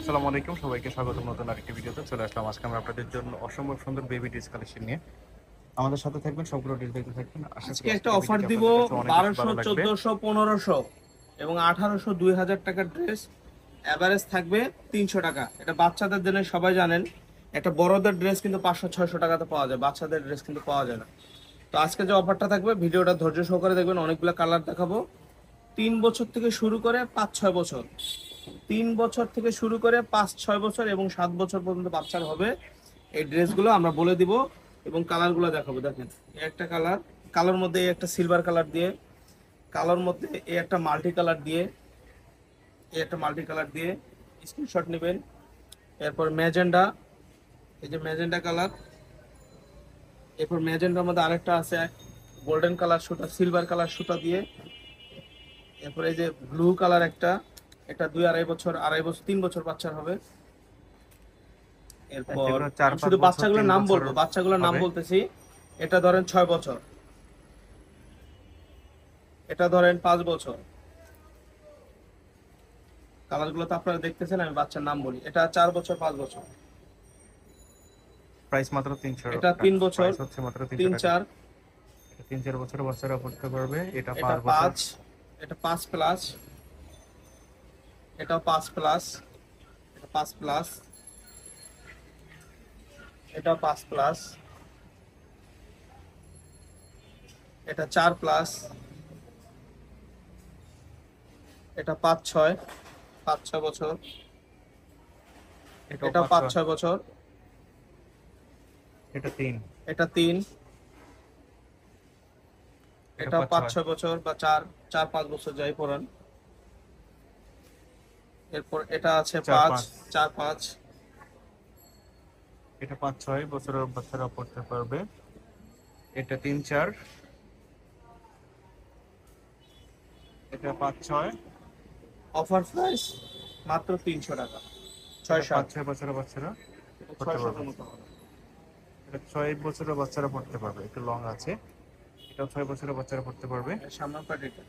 আসসালামু আলাইকুম, সবাইকে স্বাগতম নতুন আরেকটি ভিডিওতে। চলে আসলাম আজকে আমরা আপনাদের জন্য অসম্ভব সুন্দর বেবি ড্রেস কালেকশন নিয়ে। আমাদের সাথে থাকবেন, সবগুলো ড্রেস দেখতে থাকবেন। আশা করি আজকে একটা আজকের অফার ভিডিওটি দিব আপনাদের কাছে অনেক বেশি 1200, ভালো লাগবে। 1400, 1500 এবং 1800, 2000 টাকার ড্রেস। এভারেজ থাকবে 300 টাকা। এটা বাচ্চাদের জন্য সবাই জানেন। একটা বড়দের ড্রেস কিন্তু 500, 600 টাকাতে পাওয়া যায়, বাচ্চাদের ড্রেস কিন্তু পাওয়া যায় না। তো আজকে যে অফারটা থাকবে, ভিডিওটা ধৈর্য সহকারে দেখবেন। অনেকগুলো কালার দেখাবো। 3 বছর থেকে শুরু করে 5-6 বছর, 3 বছর থেকে শুরু করে 5-6 বছর এবং 7 বছর পর্যন্ত বাচ্চার হবে এই ড্রেসগুলো আমরা বলে দিব এবং কালারগুলো দেখাবো। দেখেন, এই একটা কালার, কালোর মধ্যে এই একটা সিলভার কালার দিয়ে, কালোর মধ্যে এই একটা মাল্টি কালার দিয়ে, এই একটা মাল্টি কালার দিয়ে স্ক্রিনশট নেবেন। এরপর ম্যাজেন্ডা, এই যে ম্যাজেন্ডা কালার। এরপর ম্যাজেন্ডার মধ্যে আরেকটা আছে গোল্ডেন কালার সুতা, সিলভার কালার সুতা দিয়ে। এরপর এই যে ব্লু কালার একটা, এটা 2-2.5 বছর, 2.5 বছর, 3 বছর বাচ্চার হবে। এরপর যেগুলো আমি 4-5 শুধু বছর, বাচ্চাগুলোর 3 নাম বছর বলবো, বাচ্চাগুলোর নাম হবে। বলতেছি। এটা ধরেন 6 বছর, এটা ধরেন 5 বছর। কালারগুলো তো আপনারা দেখতেছেন, আমি বাচ্চার নাম বলি। এটা 4 বছর, 5 বছর। প্রাইস মাত্র 300 এটা 3 টাকা। বছর, প্রাইস হচ্ছে মাত্র 300 টাকা। 3-4। এটা 3-4 বছরের বাচ্চারা পড়তে পারবে। এটা এটা 5 বছর। 5, এটা 5 প্লাস, এটাও 5 প্লাস, এটা 5 প্লাস, এটাও 5 প্লাস, এটা 4 প্লাস, এটা 5-6, 5-6 বছর, এটাও এটা 5-6। 5-6 বছর, এটা 3। এটা 3, এটা এটাও 5-6। 5-6 বছর বা 4-5 বছর যাই পড়ান। এরপর এটা আছে 5, 4-5। 4-5। এটা 5-6 বছরের বাচ্চারা পড়তে পারবে। এটা 3-4। এটা 5-6। অফার প্রাইস মাত্র 300 টাকা। এটা 6-7, 5-6 বছরের বাচ্চারা পড়তে 6-7 পারবে। এর মতো হবে। এটা 6 বছরের বাচ্চারা পড়তে পারবে, একটু লং আছে। এটাও 6 বছরের বাচ্চারা পড়তে পারবে। এর সামনের পার্ট এটা।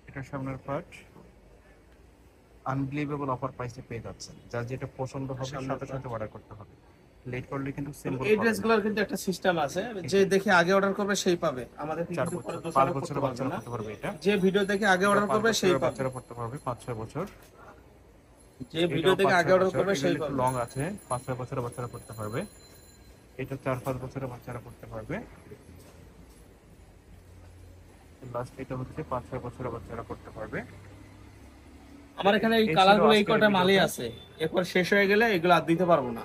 এটার সামনের পার্ট। আনবিলিভেবল অফার প্রাইসে পেয়ে যাচ্ছেন। যার যেটা পছন্দ হবে সামনের সাথে সাথে পার্ট। অর্ডার করতে হবে। লেট করলে কিন্তু এবং সিম্বল এই পাবেন না। ড্রেসগুলোর কিন্তু একটা সিস্টেম আছে, যে দেখে আগে অর্ডার করবে সেই পাবে, আমাদের থেকে 4 কিন্তু বছর, পরে 5 দোষারোপ করতে বছরের পারবে বাচ্চারা না। পড়তে পারবে। এটা যে ভিডিও দেখে আগে এটা অর্ডার 5 করবে সেই বছরের পাবে, বাচ্চারা পড়তে পারবে, 5-6 বছর। যে ভিডিও এটাও দেখে আগে 5-6 অর্ডার বছর। করবে এগুলো সেই একটু পাবে। লং আছে, 5-6 বছরের বাচ্চারা পড়তে পারবে। এটা 4-5 বছরের বাচ্চারা পড়তে পারবে। লাস্ট এটা হচ্ছে 5-6 বছরের বাচ্চারা পড়তে পারবে। আমার এখানে এই এই ছিল কালারগুলো এই আজকের কটা মালই ভিডিওতে। আছে, এরপর শেষ হয়ে গেলে এগুলো আর দিতে পারবো না।